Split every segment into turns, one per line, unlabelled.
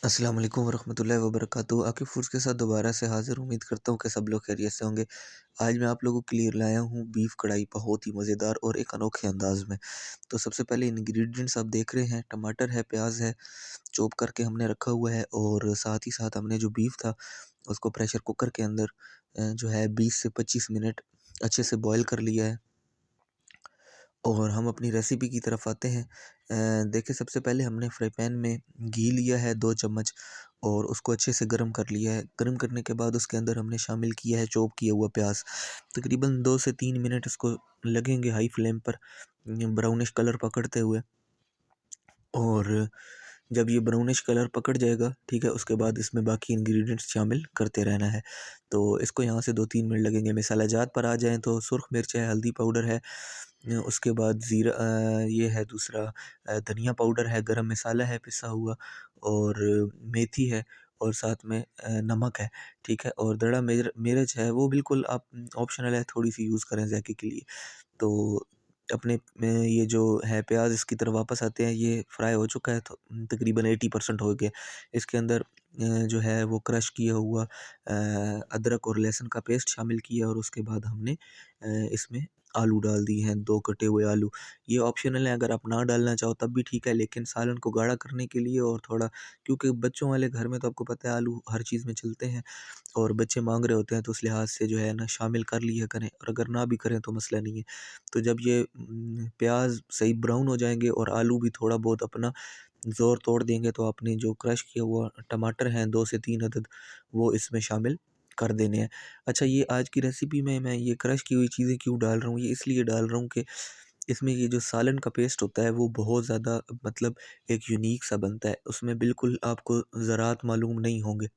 अस्सलाम वालेकुम वरहमतुल्लाहि वबरकातुहू। आकिब फूड्स के साथ दोबारा से हाज़िर। उम्मीद करता हूँ कि सब लोग खैरियत से होंगे। आज मैं आप लोगों के लिए लाया हूँ बीफ कढ़ाई, बहुत ही मज़ेदार और एक अनोखे अंदाज़ में। तो सबसे पहले इंग्रेडिएंट्स आप देख रहे हैं, टमाटर है, प्याज है, चॉप करके हमने रखा हुआ है, और साथ ही साथ हमने जो बीफ था उसको प्रेशर कुकर के अंदर जो है 20 से 25 मिनट अच्छे से बॉयल कर लिया है। और हम अपनी रेसिपी की तरफ आते हैं। देखिए, सबसे पहले हमने फ्राई पैन में घी लिया है 2 चम्मच, और उसको अच्छे से गर्म कर लिया है। गर्म करने के बाद उसके अंदर हमने शामिल किया है चॉप किया हुआ प्याज। तकरीबन 2 से 3 मिनट इसको लगेंगे हाई फ्लेम पर ब्राउनिश कलर पकड़ते हुए। और जब ये ब्राउनिश कलर पकड़ जाएगा, ठीक है, उसके बाद इसमें बाकी इंग्रेडिएंट्स शामिल करते रहना है। तो इसको यहाँ से 2-3 मिनट लगेंगे। मसाला जात पर आ जाएँ तो सुर्ख मिर्च है, हल्दी पाउडर है, उसके बाद ज़ीरा, ये है दूसरा, धनिया पाउडर है, गरम मसाला है पिसा हुआ, और मेथी है, और साथ में नमक है, ठीक है। और दड़ा मिर्च है, वो बिल्कुल आप ऑप्शनल है, थोड़ी-सी यूज़ करें ज़ायके के लिए। तो अपने में ये जो है प्याज, इसकी तरफ वापस आते हैं। ये फ्राई हो चुका है, तो तकरीबन 80% हो गया। इसके अंदर जो है वो क्रश किया हुआ अदरक और लहसुन का पेस्ट शामिल किया, और उसके बाद हमने इसमें आलू डाल दिए हैं, 2 कटे हुए आलू। ये ऑप्शनल है, अगर आप ना डालना चाहो तब भी ठीक है, लेकिन सालन को गाढ़ा करने के लिए, और थोड़ा, क्योंकि बच्चों वाले घर में तो आपको पता है आलू हर चीज़ में चलते हैं, और बच्चे मांग रहे होते हैं, तो उस लिहाज से जो है ना शामिल कर लिया करें, और अगर ना भी करें तो मसला नहीं है। तो जब ये प्याज सही ब्राउन हो जाएंगे और आलू भी थोड़ा बहुत अपना ज़ोर तोड़ देंगे, तो आपने जो क्रश किया हुआ टमाटर हैं 2 से 3 अदद, वो इसमें शामिल कर देने हैं। अच्छा, ये आज की रेसिपी में मैं ये क्रश की हुई चीज़ें क्यों डाल रहा हूँ, ये इसलिए डाल रहा हूँ कि इसमें ये जो सालन का पेस्ट होता है वो बहुत ज़्यादा, मतलब एक यूनिक सा बनता है। उसमें बिल्कुल आपको ज़रात मालूम नहीं होंगे।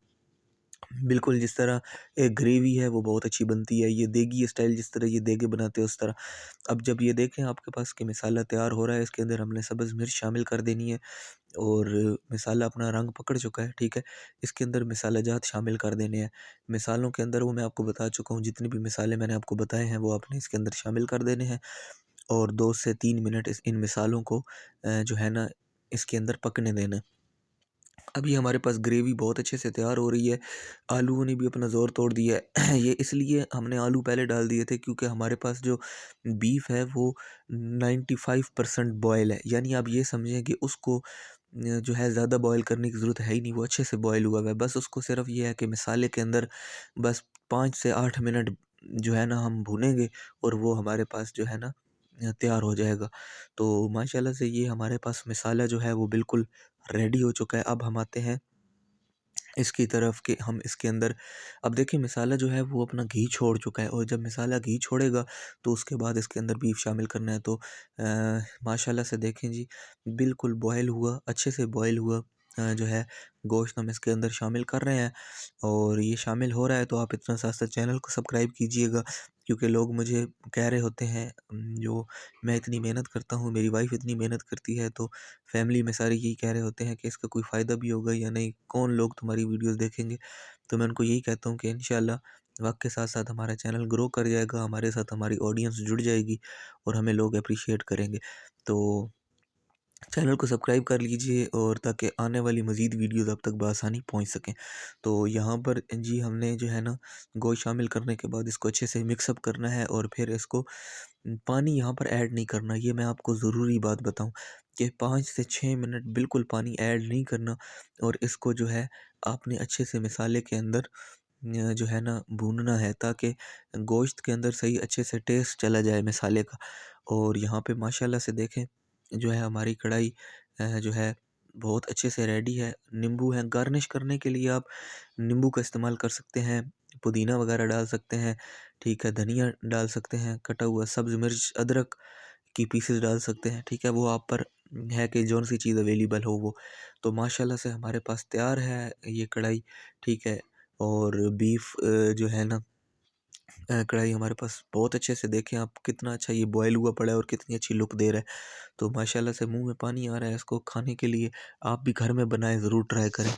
बिल्कुल, जिस तरह एक ग्रेवी है वो बहुत अच्छी बनती है, ये देगी स्टाइल, जिस तरह ये देगे बनाते हैं उस तरह। अब जब ये देखें आपके पास कि मसाला तैयार हो रहा है, इसके अंदर हमने सब्ज़ मिर्च शामिल कर देनी है, और मसाला अपना रंग पकड़ चुका है, ठीक है। इसके अंदर मसाला जात शामिल कर देने हैं। मसालों के अंदर वो मैं आपको बता चुका हूँ, जितने भी मसाले मैंने आपको बताए हैं वो आपने इसके अंदर शामिल कर देने हैं, और 2 से 3 मिनट इन मसालों को जो है ना इसके अंदर पकने देना है। अभी हमारे पास ग्रेवी बहुत अच्छे से तैयार हो रही है। आलूओं ने भी अपना ज़ोर तोड़ दिया है। ये इसलिए हमने आलू पहले डाल दिए थे, क्योंकि हमारे पास जो बीफ है वो 95% बॉयल है। यानी आप ये समझें कि उसको जो है ज़्यादा बॉयल करने की ज़रूरत है ही नहीं, वो अच्छे से बॉयल हुआ हुआ है। बस उसको सिर्फ़ ये है कि मसाले के अंदर बस 5 से 8 मिनट जो है ना हम भूनेंगे, और वो हमारे पास जो है ना तैयार हो जाएगा। तो माशाल्लाह से ये हमारे पास मसाला जो है वो बिल्कुल रेडी हो चुका है। अब हम आते हैं इसकी तरफ कि हम इसके अंदर, अब देखिए मसाला जो है वो अपना घी छोड़ चुका है, और जब मसाला घी छोड़ेगा तो उसके बाद इसके अंदर बीफ शामिल करना है। तो माशाल्लाह से देखें जी, बिल्कुल बॉयल हुआ, अच्छे से बॉयल हुआ जो है गोश्त हम इसके अंदर शामिल कर रहे हैं। और ये शामिल हो रहा है तो आप इतना साथ साथ चैनल को सब्सक्राइब कीजिएगा, क्योंकि लोग मुझे कह रहे होते हैं जो मैं इतनी मेहनत करता हूँ, मेरी वाइफ इतनी मेहनत करती है, तो फैमिली में सारे यही कह रहे होते हैं कि इसका कोई फ़ायदा भी होगा या नहीं, कौन लोग तुम्हारी वीडियोस देखेंगे। तो मैं उनको यही कहता हूँ कि इंशाल्लाह वक्त के साथ साथ हमारा चैनल ग्रो कर जाएगा, हमारे साथ हमारी ऑडियंस जुड़ जाएगी, और हमें लोग अप्रिशिएट करेंगे। तो चैनल को सब्सक्राइब कर लीजिए, और ताकि आने वाली मज़ीद वीडियोस आप तक बआसानी पहुंच सकें। तो यहाँ पर जी हमने जो है ना गोश्त शामिल करने के बाद इसको अच्छे से मिक्सअप करना है, और फिर इसको पानी यहाँ पर ऐड नहीं करना। ये मैं आपको ज़रूरी बात बताऊं कि 5 से 6 मिनट बिल्कुल पानी ऐड नहीं करना, और इसको जो है आपने अच्छे से मसाले के अंदर जो है ना भूनना है, ताकि गोश्त के अंदर सही अच्छे से टेस्ट चला जाए मसाले का। और यहाँ पे माशाल्लाह से देखें जो है हमारी कढ़ाई जो है बहुत अच्छे से रेडी है। नींबू है, गार्निश करने के लिए आप नींबू का इस्तेमाल कर सकते हैं, पुदीना वगैरह डाल सकते हैं, ठीक है, धनिया डाल सकते हैं, कटा हुआ सब्ज़ मिर्च, अदरक की पीसेस डाल सकते हैं, ठीक है। वो आप पर है कि जौन सी चीज़ अवेलेबल हो वो। तो माशाल्लाह से हमारे पास तैयार है ये कढ़ाई, ठीक है। और बीफ जो है ना कढ़ाई हमारे पास बहुत अच्छे से, देखें आप कितना अच्छा ये बॉयल हुआ पड़ा है, और कितनी अच्छी लुक दे रहा है। तो माशाल्लाह से मुंह में पानी आ रहा है इसको खाने के लिए। आप भी घर में बनाएं, ज़रूर ट्राई करें।